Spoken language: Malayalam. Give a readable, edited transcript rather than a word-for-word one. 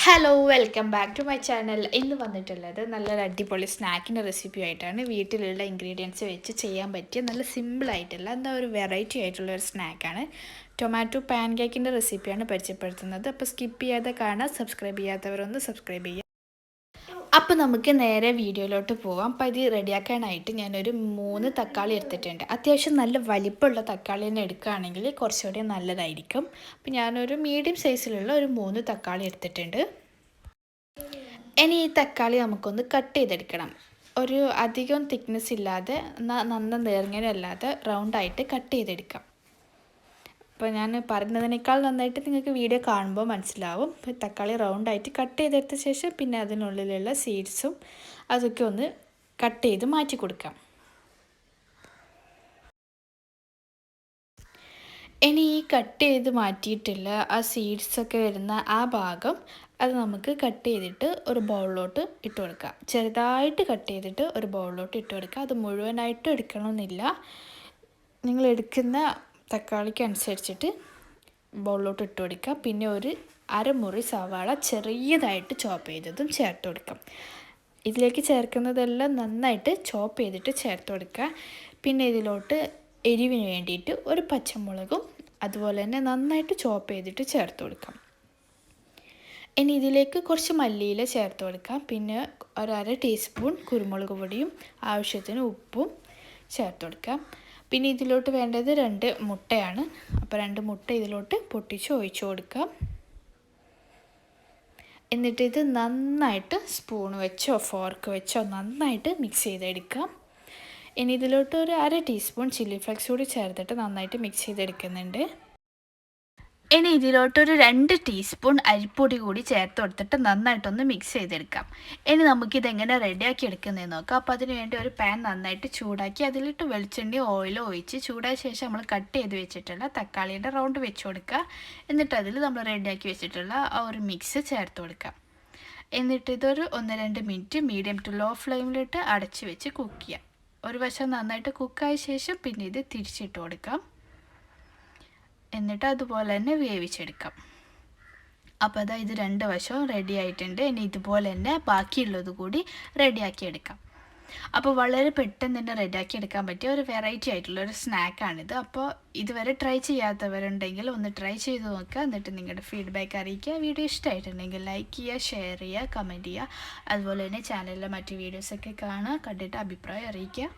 Hello welcome back to my channel. ഇന്ന് വന്നിട്ടുള്ളത് നല്ലൊരു അടിപൊളി സ്നാക്കിൻ്റെ റെസിപ്പി ആയിട്ടാണ്. വീട്ടിലുള്ള ഇൻഗ്രീഡിയൻസ് വെച്ച് ചെയ്യാൻ പറ്റിയ നല്ല സിമ്പിളായിട്ടുള്ള എന്താ ഒരു വെറൈറ്റി ആയിട്ടുള്ള ഒരു സ്നാക്കാണ്. ടൊമാറ്റോ പാൻ കേക്കിൻ്റെ റെസിപ്പിയാണ് പരിചയപ്പെടുത്തുന്നത്. അപ്പോൾ സ്കിപ്പ് ചെയ്യാതെ കാണാം. സബ്സ്ക്രൈബ് ചെയ്യാത്തവരൊന്ന് സബ്സ്ക്രൈബ് ചെയ്യുക. അപ്പോൾ നമുക്ക് നേരെ വീഡിയോയിലോട്ട് പോകാം. അപ്പോൾ ഇത് റെഡിയാക്കാനായിട്ട് ഞാനൊരു 3 തക്കാളി എടുത്തിട്ടുണ്ട്. അത്യാവശ്യം നല്ല വലിപ്പമുള്ള തക്കാളി തന്നെ എടുക്കുകയാണെങ്കിൽ കുറച്ചുകൂടി നല്ലതായിരിക്കും. അപ്പോൾ ഞാനൊരു മീഡിയം സൈസിലുള്ള ഒരു 3 തക്കാളി എടുത്തിട്ടുണ്ട്. ഇനി ഈ തക്കാളി നമുക്കൊന്ന് കട്ട് ചെയ്തെടുക്കണം. ഒരു അധികം തിക്നെസ് ഇല്ലാതെ നന്ന നേർങ്ങനല്ലാതെ റൗണ്ടായിട്ട് കട്ട് ചെയ്തെടുക്കാം. അപ്പോൾ ഞാൻ പറയുന്നതിനേക്കാൾ നന്നായിട്ട് നിങ്ങൾക്ക് വീഡിയോ കാണുമ്പോൾ മനസ്സിലാവും. ഇപ്പോൾ തക്കാളി റൗണ്ടായിട്ട് കട്ട് ചെയ്തെടുത്ത ശേഷം പിന്നെ അതിനുള്ളിലുള്ള സീഡ്സും അതൊക്കെ ഒന്ന് കട്ട് ചെയ്ത് മാറ്റി കൊടുക്കാം. ഇനി ഈ കട്ട് ചെയ്ത് മാറ്റിയിട്ടുള്ള ആ സീഡ്സൊക്കെ വരുന്ന ആ ഭാഗം അത് നമുക്ക് കട്ട് ചെയ്തിട്ട് ഒരു ബൗളിലോട്ട് ഇട്ട് കൊടുക്കാം. ചെറുതായിട്ട് കട്ട് ചെയ്തിട്ട് ഒരു ബൗളിലോട്ട് ഇട്ട് കൊടുക്കുക. അത് മുഴുവനായിട്ടും എടുക്കണമെന്നില്ല. നിങ്ങൾ എടുക്കുന്ന തക്കാളിക്ക് അനുസരിച്ചിട്ട് ബൗളിലോട്ട് ഇട്ട് കൊടുക്കുക. പിന്നെ ഒരു അരമുറി സവാള ചെറിയതായിട്ട് ചോപ്പ് ചെയ്തതും ചേർത്ത് കൊടുക്കാം. ഇതിലേക്ക് ചേർക്കുന്നതെല്ലാം നന്നായിട്ട് ചോപ്പ് ചെയ്തിട്ട് ചേർത്ത് കൊടുക്കുക. പിന്നെ ഇതിലോട്ട് എരിവിന് വേണ്ടിയിട്ട് ഒരു പച്ചമുളകും അതുപോലെ തന്നെ നന്നായിട്ട് ചോപ്പ് ചെയ്തിട്ട് ചേർത്ത് കൊടുക്കാം. ഇനി ഇതിലേക്ക് കുറച്ച് മല്ലിയില ചേർത്ത് കൊടുക്കാം. പിന്നെ ഒരു 1/2 ടീസ്പൂൺ കുരുമുളക് പൊടിയും ആവശ്യത്തിന് ഉപ്പും ചേർത്ത് കൊടുക്കാം. പിന്നെ ഇതിലോട്ട് വേണ്ടത് 2 മുട്ടയാണ്. അപ്പോൾ 2 മുട്ട ഇതിലോട്ട് പൊട്ടിച്ച് ഒഴിച്ച് കൊടുക്കാം. എന്നിട്ട് ഇത് നന്നായിട്ട് സ്പൂൺ വെച്ചോ ഫോർക്ക് വെച്ചോ നന്നായിട്ട് മിക്സ് ചെയ്തെടുക്കാം. ഇനി ഇതിലോട്ട് ഒരു 1/2 ടീസ്പൂൺ ചില്ലി ഫ്ലേക്സ് കൂടി ചേർത്തിട്ട് നന്നായിട്ട് മിക്സ് ചെയ്തെടുക്കുന്നുണ്ട്. ഇനി ഇതിലോട്ടൊരു 2 ടീസ്പൂൺ അരിപ്പൊടി കൂടി ചേർത്ത് കൊടുത്തിട്ട് നന്നായിട്ടൊന്ന് മിക്സ് ചെയ്തെടുക്കാം. ഇനി നമുക്കിതെങ്ങനെ റെഡിയാക്കി എടുക്കുന്നതെന്ന് നോക്കാം. അപ്പോൾ അതിന് വേണ്ടി ഒരു പാൻ നന്നായിട്ട് ചൂടാക്കി അതിലിട്ട് വെളിച്ചെണ്ണയോ ഓയിലോ ഒഴിച്ച് ചൂടായ ശേഷം നമ്മൾ കട്ട് ചെയ്ത് വെച്ചിട്ടുള്ള തക്കാളിയുടെ റൗണ്ട് വെച്ച് കൊടുക്കുക. എന്നിട്ട് അതിൽ നമ്മൾ റെഡിയാക്കി വെച്ചിട്ടുള്ള ആ ഒരു മിക്സ് ചേർത്ത് കൊടുക്കാം. എന്നിട്ട് ഇതൊരു 1-2 മിനിറ്റ് മീഡിയം ടു ലോ ഫ്ലെയിമിലിട്ട് അടച്ച് വെച്ച് കുക്ക് ചെയ്യാം. ഒരു വശം നന്നായിട്ട് കുക്കായ ശേഷം പിന്നെ ഇത് തിരിച്ചിട്ട് കൊടുക്കാം. എന്നിട്ട് അതുപോലെ തന്നെ വേവിച്ചെടുക്കാം. അപ്പോൾ അതാ ഇത് 2 വശവും റെഡി ആയിട്ടുണ്ട്. ഇനി ഇതുപോലെ തന്നെ ബാക്കിയുള്ളത് കൂടി റെഡിയാക്കി എടുക്കാം. അപ്പോൾ വളരെ പെട്ടെന്ന് തന്നെ റെഡിയാക്കി എടുക്കാൻ പറ്റിയ ഒരു വെറൈറ്റി ആയിട്ടുള്ളൊരു സ്നാക്കാണിത്. അപ്പോൾ ഇതുവരെ ട്രൈ ചെയ്യാത്തവരുണ്ടെങ്കിൽ ഒന്ന് ട്രൈ ചെയ്ത് നോക്കുക. എന്നിട്ട് നിങ്ങളുടെ ഫീഡ്ബാക്ക് അറിയിക്കുക. വീഡിയോ ഇഷ്ടമായിട്ടുണ്ടെങ്കിൽ ലൈക്ക് ചെയ്യുക, ഷെയർ ചെയ്യുക, കമൻറ്റ് ചെയ്യുക. അതുപോലെ തന്നെ ചാനലിലെ മറ്റ് വീഡിയോസൊക്കെ കാണുക, കണ്ടിട്ട് അഭിപ്രായം അറിയിക്കുക.